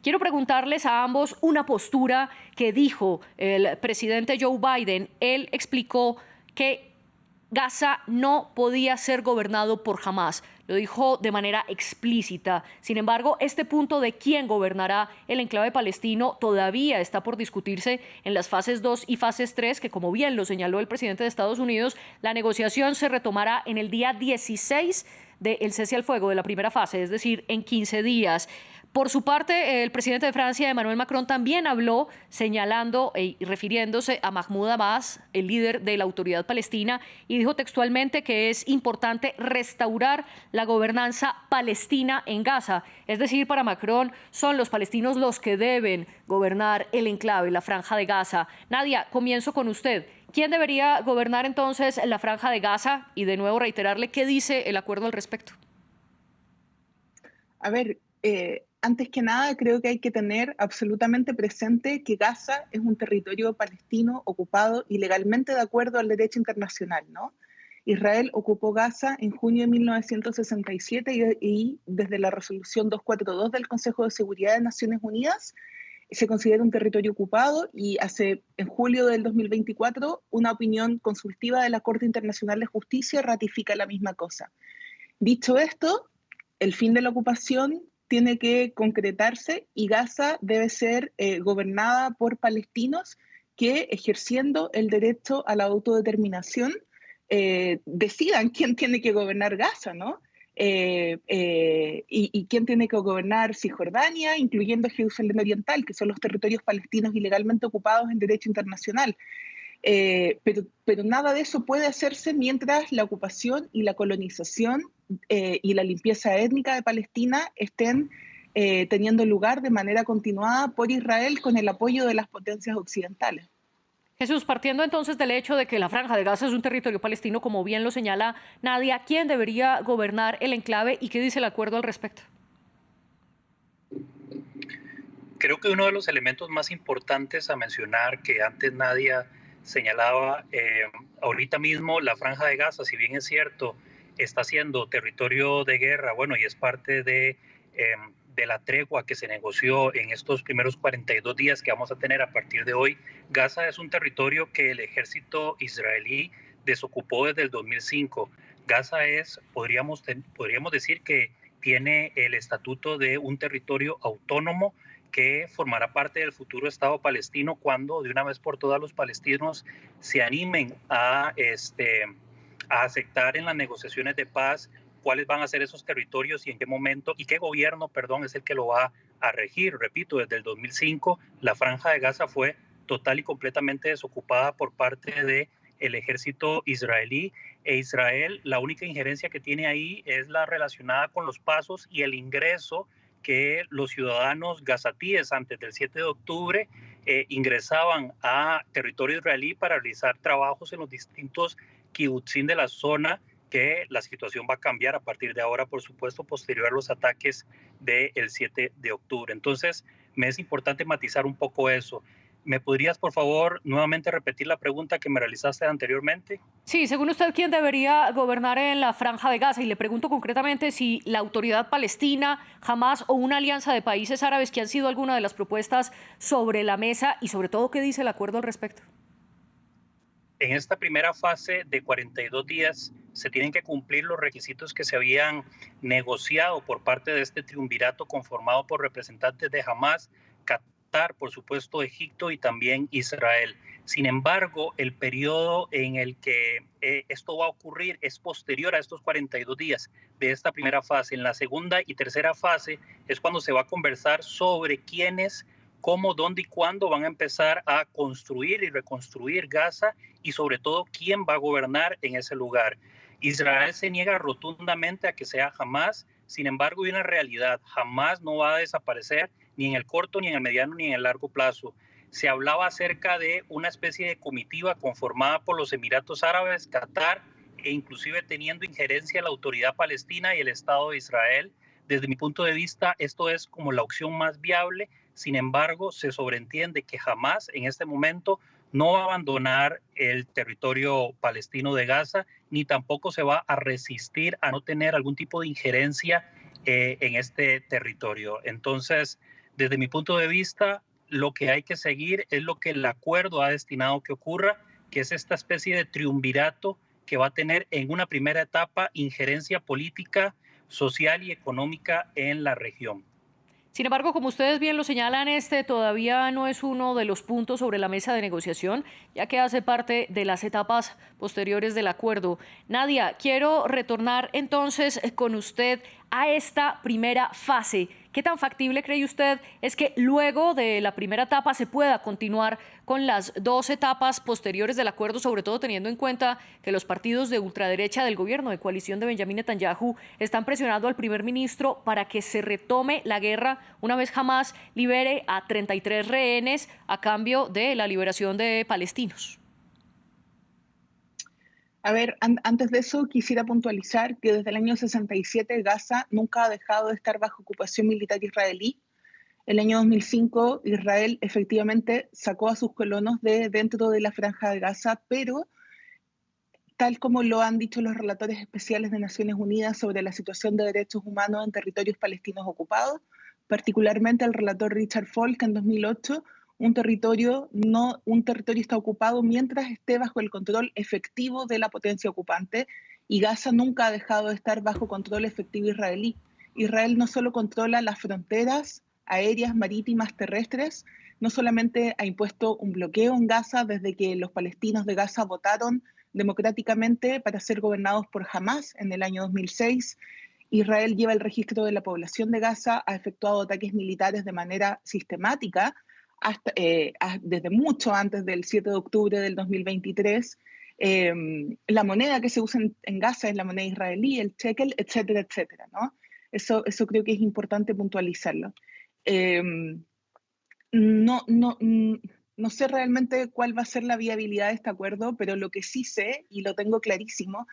Quiero preguntarles a ambos una postura que dijo el presidente Joe Biden. Él explicó que Gaza no podía ser gobernado por Hamás. Lo dijo de manera explícita. Sin embargo, este punto de quién gobernará el enclave palestino todavía está por discutirse en las fases 2 y fases 3, que como bien lo señaló el presidente de Estados Unidos, la negociación se retomará en el día 16 del cese al fuego de la primera fase, es decir, en 15 días. Por su parte, el presidente de Francia, Emmanuel Macron, también habló señalando y refiriéndose a Mahmoud Abbas, el líder de la Autoridad Palestina, y dijo textualmente que es importante restaurar la gobernanza palestina en Gaza. Es decir, para Macron son los palestinos los que deben gobernar el enclave, la Franja de Gaza. Nadia, comienzo con usted. ¿Quién debería gobernar entonces la Franja de Gaza? Y de nuevo reiterarle qué dice el acuerdo al respecto. A ver, antes que nada creo que hay que tener absolutamente presente que Gaza es un territorio palestino ocupado ilegalmente de acuerdo al derecho internacional, ¿no? Israel ocupó Gaza en junio de 1967 y desde la resolución 242 del Consejo de Seguridad de Naciones Unidas se considera un territorio ocupado y en julio del 2024 una opinión consultiva de la Corte Internacional de Justicia ratifica la misma cosa. Dicho esto, el fin de la ocupación tiene que concretarse y Gaza debe ser gobernada por palestinos que, ejerciendo el derecho a la autodeterminación, decidan quién tiene que gobernar Gaza, ¿no? Y quién tiene que gobernar Cisjordania, incluyendo Jerusalén Oriental, que son los territorios palestinos ilegalmente ocupados en derecho internacional. Pero nada de eso puede hacerse mientras la ocupación y la colonización y la limpieza étnica de Palestina estén teniendo lugar de manera continuada por Israel con el apoyo de las potencias occidentales. Jesús, partiendo entonces del hecho de que la Franja de Gaza es un territorio palestino, como bien lo señala Nadia, ¿quién debería gobernar el enclave y qué dice el acuerdo al respecto? Creo que uno de los elementos más importantes a mencionar que antes Nadia señalaba, ahorita mismo la Franja de Gaza, si bien es cierto, está siendo territorio de guerra, bueno, y es parte de la tregua que se negoció en estos primeros 42 días que vamos a tener a partir de hoy. Gaza es un territorio que el ejército israelí desocupó desde el 2005. Gaza podríamos decir que tiene el estatuto de un territorio autónomo que formará parte del futuro Estado palestino cuando de una vez por todas los palestinos se animen a aceptar en las negociaciones de paz cuáles van a ser esos territorios y en qué momento y qué gobierno, perdón, es el que lo va a regir. Repito, desde el 2005 la Franja de Gaza fue total y completamente desocupada por parte del ejército israelí, e Israel la única injerencia que tiene ahí es la relacionada con los pasos y el ingreso que los ciudadanos gazatíes antes del 7 de octubre ingresaban a territorio israelí para realizar trabajos en los distintos kibutzim de la zona, que la situación va a cambiar a partir de ahora, por supuesto, posterior a los ataques del 7 de octubre. Entonces, me es importante matizar un poco eso. ¿Me podrías, por favor, nuevamente repetir la pregunta que me realizaste anteriormente? Sí, según usted, ¿quién debería gobernar en la Franja de Gaza? Y le pregunto concretamente si la autoridad palestina, Hamás o una alianza de países árabes, que han sido alguna de las propuestas sobre la mesa y sobre todo qué dice el acuerdo al respecto. En esta primera fase de 42 días se tienen que cumplir los requisitos que se habían negociado por parte de este triunvirato conformado por representantes de Hamás, Qatar, por supuesto Egipto y también Israel. Sin embargo, el periodo en el que esto va a ocurrir es posterior a estos 42 días de esta primera fase. En la segunda y tercera fase es cuando se va a conversar sobre quiénes, cómo, dónde y cuándo van a empezar a construir y reconstruir Gaza y sobre todo quién va a gobernar en ese lugar. Israel se niega rotundamente a que sea Hamás, sin embargo hay una realidad: Hamás no va a desaparecer ni en el corto, ni en el mediano, ni en el largo plazo. Se hablaba acerca de una especie de comitiva conformada por los Emiratos Árabes, Qatar e inclusive teniendo injerencia la autoridad palestina y el Estado de Israel. Desde mi punto de vista, esto es como la opción más viable. Sin embargo, se sobreentiende que jamás en este momento no va a abandonar el territorio palestino de Gaza, ni tampoco se va a resistir a no tener algún tipo de injerencia en este territorio. Entonces, desde mi punto de vista, lo que hay que seguir es lo que el acuerdo ha destinado que ocurra, que es esta especie de triunvirato que va a tener en una primera etapa injerencia política, social y económica en la región. Sin embargo, como ustedes bien lo señalan, este todavía no es uno de los puntos sobre la mesa de negociación, ya que hace parte de las etapas posteriores del acuerdo. Nadia, quiero retornar entonces con usted a esta primera fase. ¿Qué tan factible cree usted es que luego de la primera etapa se pueda continuar con las dos etapas posteriores del acuerdo, sobre todo teniendo en cuenta que los partidos de ultraderecha del gobierno de coalición de Benjamin Netanyahu están presionando al primer ministro para que se retome la guerra una vez Hamás libere a 33 rehenes a cambio de la liberación de palestinos? A ver, antes de eso quisiera puntualizar que desde el año 67 Gaza nunca ha dejado de estar bajo ocupación militar israelí. El año 2005 Israel efectivamente sacó a sus colonos de dentro de la Franja de Gaza, pero tal como lo han dicho los relatores especiales de Naciones Unidas sobre la situación de derechos humanos en territorios palestinos ocupados, particularmente el relator Richard Falk en 2008, un territorio está ocupado mientras esté bajo el control efectivo de la potencia ocupante, y Gaza nunca ha dejado de estar bajo control efectivo israelí. Israel no solo controla las fronteras aéreas, marítimas, terrestres, no solamente ha impuesto un bloqueo en Gaza desde que los palestinos de Gaza votaron democráticamente para ser gobernados por Hamás en el año 2006, Israel lleva el registro de la población de Gaza, ha efectuado ataques militares de manera sistemática desde mucho antes del 7 de octubre del 2023. La moneda que se usa en Gaza es la moneda israelí, el shekel, etcétera, etcétera, ¿no? Eso creo que es importante puntualizarlo. No sé realmente cuál va a ser la viabilidad de este acuerdo, pero lo que sí sé, y lo tengo clarísimo,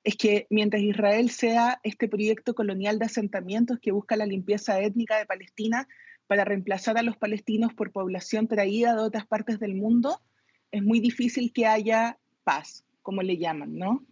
es que mientras Israel sea este proyecto colonial de asentamientos que busca la limpieza étnica de Palestina para reemplazar a los palestinos por población traída de otras partes del mundo, es muy difícil que haya paz, como le llaman, ¿no?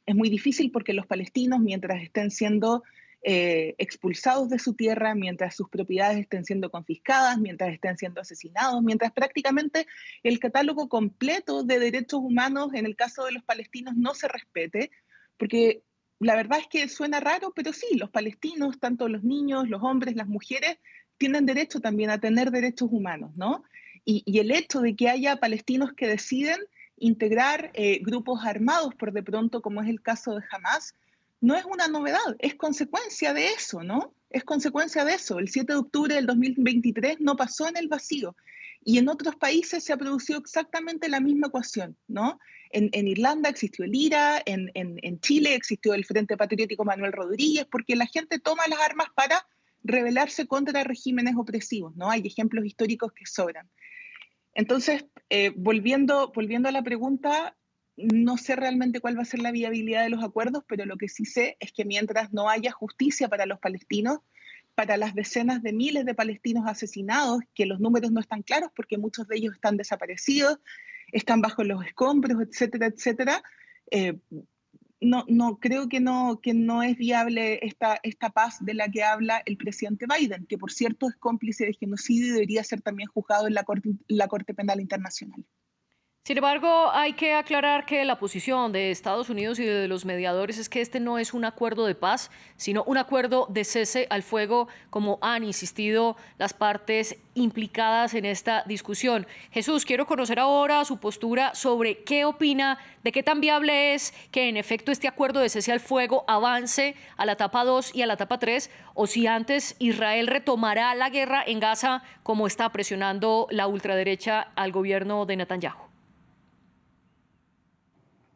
Es muy difícil porque los palestinos, mientras estén siendo expulsados de su tierra, mientras sus propiedades estén siendo confiscadas, mientras estén siendo asesinados, mientras prácticamente el catálogo completo de derechos humanos en el caso de los palestinos no se respete, porque la verdad es que suena raro, pero sí, los palestinos, tanto los niños, los hombres, las mujeres, tienen derecho también a tener derechos humanos, ¿no? Y el hecho de que haya palestinos que deciden integrar grupos armados por de pronto, como es el caso de Hamás, no es una novedad, es consecuencia de eso, ¿no? Es consecuencia de eso. El 7 de octubre del 2023 no pasó en el vacío. Y en otros países se ha producido exactamente la misma ecuación, ¿no? En Irlanda existió el IRA, en Chile existió el Frente Patriótico Manuel Rodríguez, porque la gente toma las armas para rebelarse contra regímenes opresivos, ¿no? Hay ejemplos históricos que sobran. Entonces, volviendo a la pregunta, no sé realmente cuál va a ser la viabilidad de los acuerdos, pero lo que sí sé es que mientras no haya justicia para los palestinos, para las decenas de miles de palestinos asesinados, que los números no están claros porque muchos de ellos están desaparecidos, están bajo los escombros, etcétera, etcétera, creo que no es viable esta paz de la que habla el presidente Biden, que por cierto es cómplice de genocidio y debería ser también juzgado en la Corte Penal Internacional. Sin embargo, hay que aclarar que la posición de Estados Unidos y de los mediadores es que este no es un acuerdo de paz, sino un acuerdo de cese al fuego, como han insistido las partes implicadas en esta discusión. Jesús, quiero conocer ahora su postura sobre qué opina de qué tan viable es que en efecto este acuerdo de cese al fuego avance a la etapa 2 y a la etapa 3, o si antes Israel retomará la guerra en Gaza como está presionando la ultraderecha al gobierno de Netanyahu.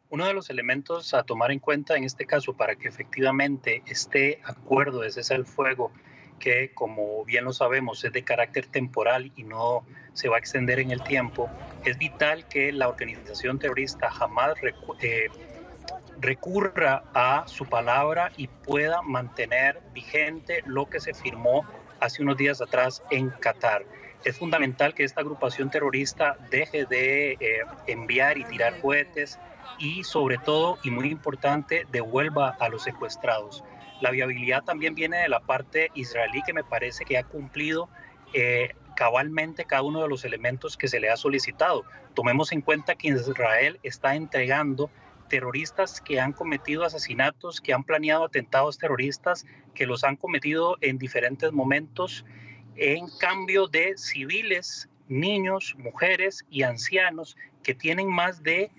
Uno de los elementos a tomar en cuenta en este caso para que efectivamente este acuerdo de cese al fuego, que como bien lo sabemos es de carácter temporal y no se va a extender en el tiempo, es vital que la organización terrorista Hamás recurra a su palabra y pueda mantener vigente lo que se firmó hace unos días atrás en Qatar. Es fundamental que esta agrupación terrorista deje de enviar y tirar cohetes y sobre todo, y muy importante, devuelva a los secuestrados. La viabilidad también viene de la parte israelí, que me parece que ha cumplido cabalmente cada uno de los elementos que se le ha solicitado. Tomemos en cuenta que Israel está entregando terroristas que han cometido asesinatos, que han planeado atentados terroristas, que los han cometido en diferentes momentos, en cambio de civiles, niños, mujeres y ancianos que tienen más de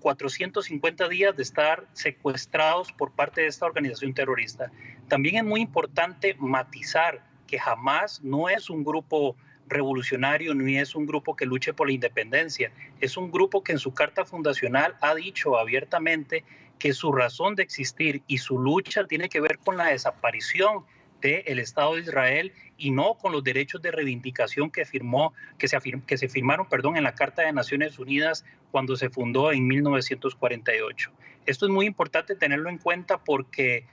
450 días de estar secuestrados por parte de esta organización terrorista. También es muy importante matizar que Hamás no es un grupo revolucionario ni es un grupo que luche por la independencia. Es un grupo que en su carta fundacional ha dicho abiertamente que su razón de existir y su lucha tiene que ver con la desaparición del Estado de Israel y no con los derechos de reivindicación que se firmaron en la Carta de Naciones Unidas cuando se fundó en 1948. Esto es muy importante tenerlo en cuenta porque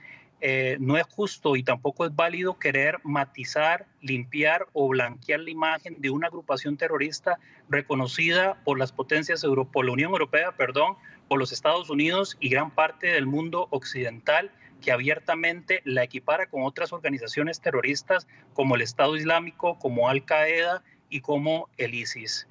no es justo y tampoco es válido querer matizar, limpiar o blanquear la imagen de una agrupación terrorista reconocida por las potencias por la Unión Europea, por los Estados Unidos y gran parte del mundo occidental, que abiertamente la equipara con otras organizaciones terroristas como el Estado Islámico, como Al-Qaeda y como el ISIS.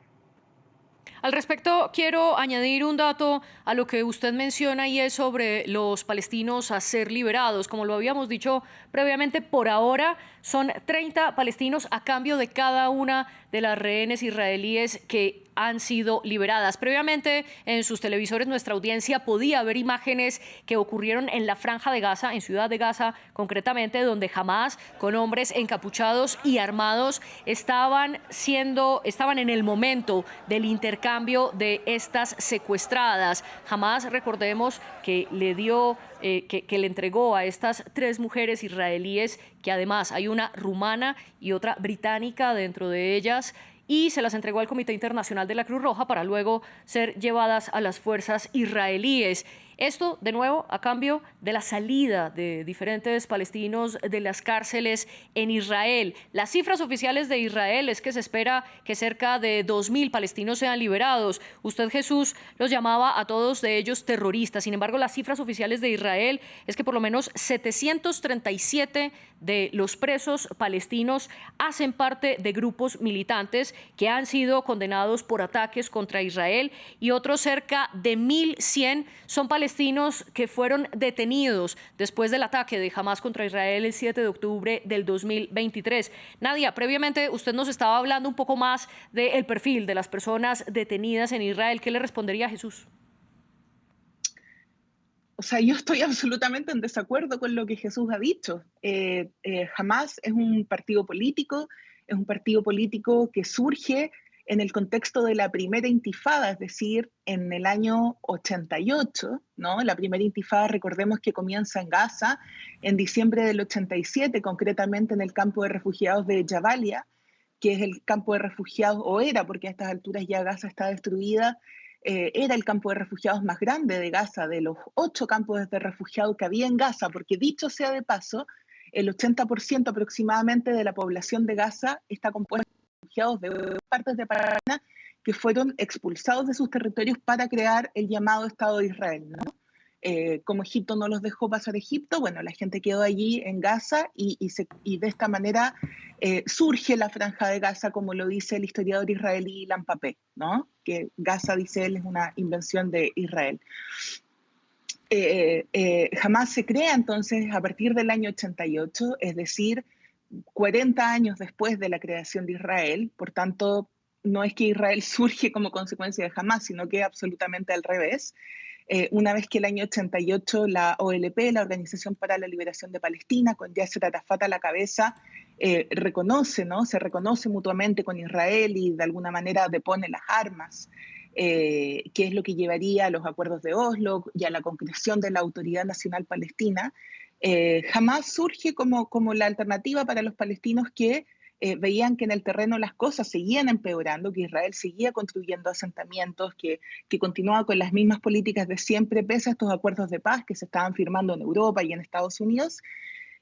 Al respecto, quiero añadir un dato a lo que usted menciona y es sobre los palestinos a ser liberados. Como lo habíamos dicho previamente, por ahora son 30 palestinos a cambio de cada una de las rehenes israelíes que han sido liberadas. Previamente, en sus televisores, nuestra audiencia podía ver imágenes que ocurrieron en la Franja de Gaza, en Ciudad de Gaza concretamente, donde Hamás, con hombres encapuchados y armados, estaban en el momento del intercambio de estas secuestradas. Hamás, recordemos que le entregó a estas 3 mujeres israelíes, que además hay una rumana y otra británica dentro de ellas, y se las entregó al Comité Internacional de la Cruz Roja para luego ser llevadas a las fuerzas israelíes. Esto, de nuevo, a cambio de la salida de diferentes palestinos de las cárceles en Israel. Las cifras oficiales de Israel es que se espera que cerca de 2.000 palestinos sean liberados. Usted, Jesús, los llamaba a todos de ellos terroristas. Sin embargo, las cifras oficiales de Israel es que por lo menos 737 de los presos palestinos hacen parte de grupos militantes que han sido condenados por ataques contra Israel, y otros cerca de 1.100 son palestinos que fueron detenidos después del ataque de Hamás contra Israel el 7 de octubre del 2023. Nadia, previamente usted nos estaba hablando un poco más del perfil de las personas detenidas en Israel. ¿Qué le respondería a Jesús? O sea, yo estoy absolutamente en desacuerdo con lo que Jesús ha dicho. Hamás es un partido político que surge en el contexto de la primera intifada, es decir, en el año 88, ¿no? La primera intifada, recordemos que comienza en Gaza en diciembre del 87, concretamente en el campo de refugiados de Jabalia, que es el campo de refugiados, o era, porque a estas alturas ya Gaza está destruida, era el campo de refugiados más grande de Gaza, de los 8 campos de refugiados que había en Gaza, porque dicho sea de paso, el 80% aproximadamente de la población de Gaza está compuesta de refugiados de partes de Palestina que fueron expulsados de sus territorios para crear el llamado Estado de Israel, ¿no? Como Egipto no los dejó pasar a Egipto, bueno, la gente quedó allí en Gaza y de esta manera surge la Franja de Gaza, como lo dice el historiador israelí Ilan Pappé, ¿no? Que Gaza, dice él, es una invención de Israel. Hamás se crea entonces a partir del año 88, es decir, 40 años después de la creación de Israel. Por tanto, no es que Israel surge como consecuencia de Hamás, sino que absolutamente al revés. Una vez que el año 88 la OLP, la Organización para la Liberación de Palestina, con Yasser Arafat a la cabeza, reconoce, ¿no? Se reconoce mutuamente con Israel y de alguna manera depone las armas, que es lo que llevaría a los acuerdos de Oslo y a la concreción de la Autoridad Nacional Palestina. Hamás surge como la alternativa para los palestinos que veían que en el terreno las cosas seguían empeorando, que Israel seguía construyendo asentamientos, que continuaba con las mismas políticas de siempre, pese a estos acuerdos de paz que se estaban firmando en Europa y en Estados Unidos.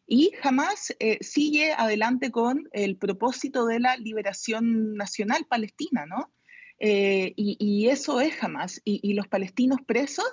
Y Hamás sigue adelante con el propósito de la liberación nacional palestina, ¿no? Y eso es Hamás. Y los palestinos presos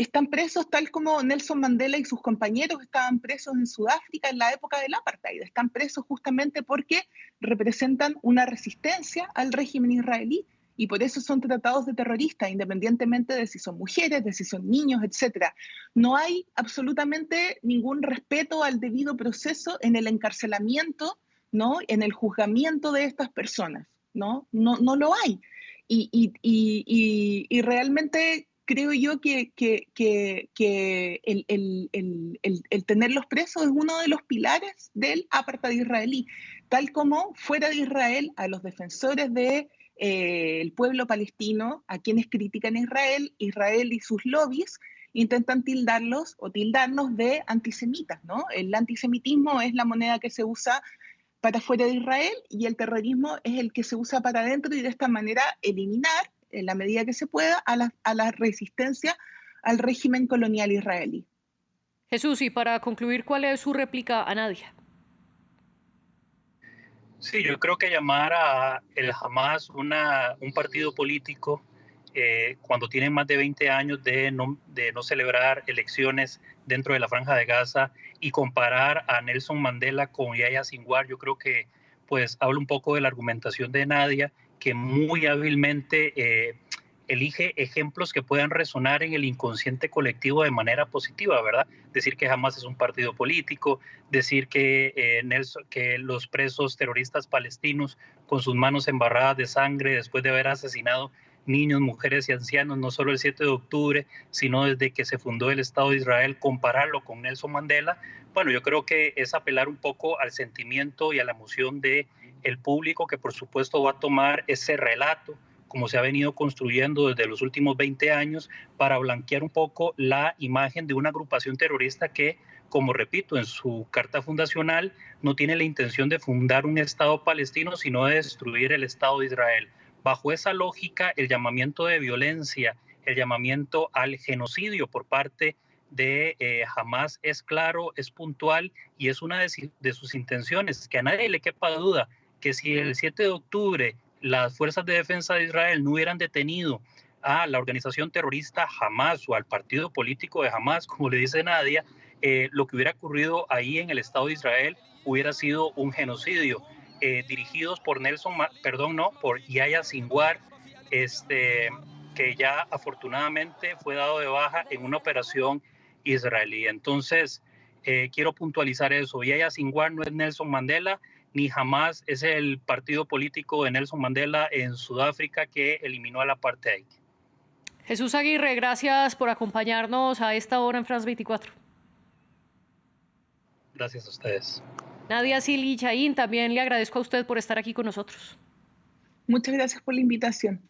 están presos tal como Nelson Mandela y sus compañeros estaban presos en Sudáfrica en la época del apartheid. Están presos justamente porque representan una resistencia al régimen israelí y por eso son tratados de terroristas, independientemente de si son mujeres, de si son niños, etc. No hay absolutamente ningún respeto al debido proceso en el encarcelamiento, ¿no? En el juzgamiento de estas personas, ¿no? No lo hay. Y realmente creo yo que el tenerlos presos es uno de los pilares del apartheid israelí, tal como fuera de Israel a los defensores de el pueblo palestino, a quienes critican a Israel y sus lobbies intentan tildarlos o tildarnos de antisemitas, ¿no? El antisemitismo es la moneda que se usa para fuera de Israel y el terrorismo es el que se usa para adentro y de esta manera eliminar, en la medida que se pueda, a la resistencia al régimen colonial israelí. Jesús, y para concluir, ¿cuál es su réplica a Nadia? Sí, yo creo que llamar a el Hamas un partido político cuando tienen más de 20 años de no celebrar elecciones dentro de la Franja de Gaza y comparar a Nelson Mandela con Yahya Sinwar, yo creo que pues habla un poco de la argumentación de Nadia, que muy hábilmente elige ejemplos que puedan resonar en el inconsciente colectivo de manera positiva, ¿verdad? Decir que Hamas es un partido político, decir que los presos terroristas palestinos con sus manos embarradas de sangre después de haber asesinado niños, mujeres y ancianos, no solo el 7 de octubre, sino desde que se fundó el Estado de Israel, compararlo con Nelson Mandela, bueno, yo creo que es apelar un poco al sentimiento y a la emoción del público, que por supuesto va a tomar ese relato como se ha venido construyendo desde los últimos 20 años, para blanquear un poco la imagen de una agrupación terrorista que, como repito, en su carta fundacional no tiene la intención de fundar un Estado palestino, sino de destruir el Estado de Israel. Bajo esa lógica, el llamamiento de violencia, el llamamiento al genocidio por parte de Hamas es claro, es puntual y es una de sus intenciones. Que a nadie le quepa duda que si el 7 de octubre las fuerzas de defensa de Israel no hubieran detenido a la organización terrorista Hamas o al partido político de Hamas, como le dice Nadia, lo que hubiera ocurrido ahí en el Estado de Israel hubiera sido un genocidio, dirigidos por por Yahya Sinwar, que ya afortunadamente fue dado de baja en una operación israelí. Entonces, quiero puntualizar eso. Yahya Sinwar no es Nelson Mandela, ni Hamas es el partido político de Nelson Mandela en Sudáfrica que eliminó al apartheid. Jesús Aguirre, gracias por acompañarnos a esta hora en France 24. Gracias a ustedes. Nadia Silly Chaín, también le agradezco a usted por estar aquí con nosotros. Muchas gracias por la invitación.